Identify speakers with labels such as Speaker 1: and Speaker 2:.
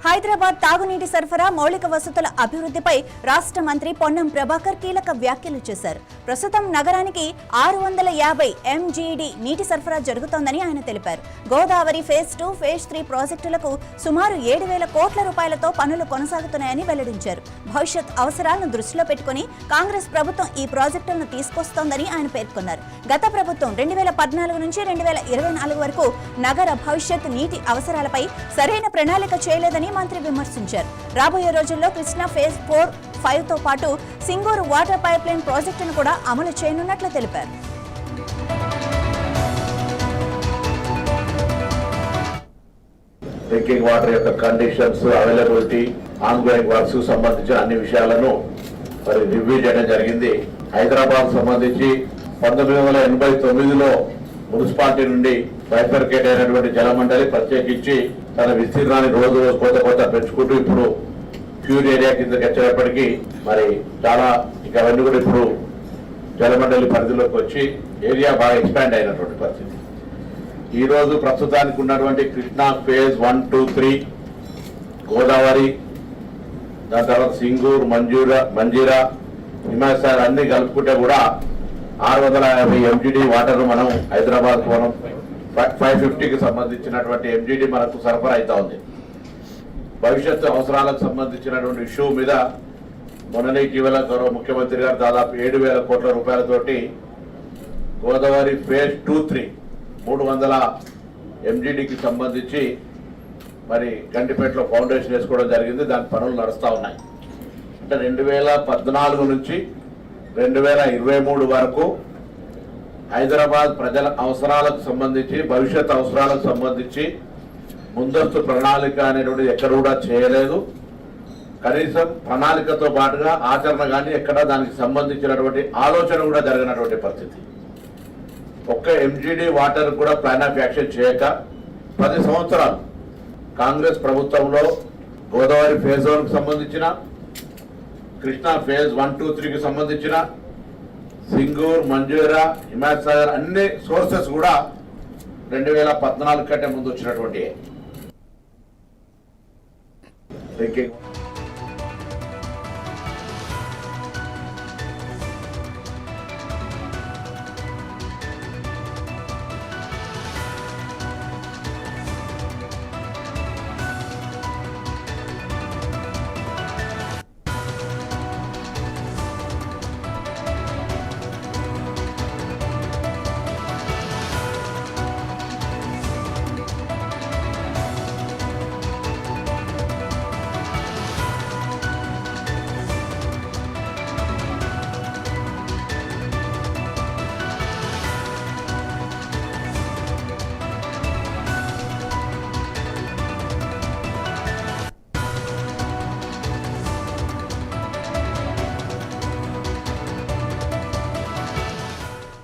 Speaker 1: హైదరాబాద్ తాగునీటి సరఫరా మౌలిక వసతుల అభివృద్ధిపై రాష్ట్ర మంత్రి పొన్నం ప్రభాకర్ కీలక వ్యాఖ్యలు చేశారు. ప్రస్తుతం నగరానికి 650 MGD నీటి సరఫరా జరుగుతోందని ఆయన తెలిపారు. గోదావరి ఫేజ్ 2, ఫేజ్ 3 ప్రాజెక్టులకు సుమారు 7,000 కోట్ల రూపాయలతో పనులు కొనసాగుతున్నాయని వెల్లడించారు. భవిష్యత్ అవసరాలను దృష్టిలో పెట్టుకుని కాంగ్రెస్ ప్రభుత్వం ఈ ప్రాజెక్టులను తీసుకొస్తోందని ఆయన పేర్కొన్నారు. గత ప్రభుత్వం 2014 నుంచి 2024 వరకు నగర భవిష్యత్ నీటి అవసరాలపై సరైన ప్రణాళిక చేయలేదని మంత్రి విమర్శించారు. రాబోయే రోజుల్లో కృష్ణా ఫేజ్ 4, 5 తో పాటు సింగూరు వాటర్ పైప్ లైన్ ప్రాజెక్టును కూడా అమలు చేయనున్నట్లు తెలిపారు.
Speaker 2: డ్రింకింగ్ వాటర్ యొక్క కండిషన్స్, అవైలబిలిటీ, ఆన్గోయింగ్ వర్క్స్ సంబంధించిన అన్ని విషయాలను మరి రివ్యూ చేయడం జరిగింది. హైదరాబాద్ సంబంధించి 1989లో మున్సిపాలిటీ నుండి బైఫర్కేట్ అయినటువంటి జలమండలి ప్రత్యేకించి తన విస్తీర్ణాన్ని రోజు కొత్త పెంచుకుంటూ ఇప్పుడు ప్యూర్ ఏరియా కిందకి వచ్చేటప్పటికీ మరి చాలా ఇక అవన్నీ కూడా ఇప్పుడు జలమండలి పరిధిలోకి వచ్చి ఏరియా బాగా ఎక్స్పాండ్ అయినటువంటి పరిస్థితి. ఈ రోజు ప్రస్తుతానికి ఉన్నటువంటి కృష్ణా ఫేజ్ 1, 2, 3, గోదావరి, దాని తర్వాత సింగూర్, మంజీరా, హిమాయత్ అన్ని కలుపుకుంటే కూడా 650 MGD వాటర్ మనం హైదరాబాద్ మనం 550కి సంబంధించినటువంటి MGD మనకు సరఫరా అవుతా ఉంది. భవిష్యత్తు అవసరాలకు సంబంధించినటువంటి ఇష్యూ మీద మొన్ననే ఇటీవల గౌరవ ముఖ్యమంత్రి గారు దాదాపు 7,000 కోట్ల రూపాయలతోటి గోదావరి ఫేజ్ 2, 3 300 MGDకి సంబంధించి మరి గండిపేటలో ఫౌండేషన్ వేసుకోవడం జరిగింది. దాని పనులు నడుస్తూ ఉన్నాయి. అంటే 2014 నుంచి 2023 వరకు హైదరాబాద్ ప్రజల అవసరాలకు సంబంధించి, భవిష్యత్ అవసరాలకు సంబంధించి ముందస్తు ప్రణాళిక అనేటువంటిది ఎక్కడ కూడా చేయలేదు. కనీసం ప్రణాళికతో పాటుగా ఆచరణ కానీ ఎక్కడ దానికి సంబంధించినటువంటి ఆలోచన కూడా జరిగినటువంటి పరిస్థితి. ఒక్క MGD వాటర్ కూడా ప్లాన్ ఆఫ్ యాక్షన్ చేయక 10 సంవత్సరాలు కాంగ్రెస్ ప్రభుత్వంలో గోదావరి ఫేజ్ 1కు సంబంధించిన, కృష్ణా ఫేజ్ 1, 2, 3కి సంబంధించిన, సింగూర్, మంజీరా, హిమాయత్ సాగర్ అన్ని సోర్సెస్ కూడా 2014 కంటే ముందు వచ్చినటువంటి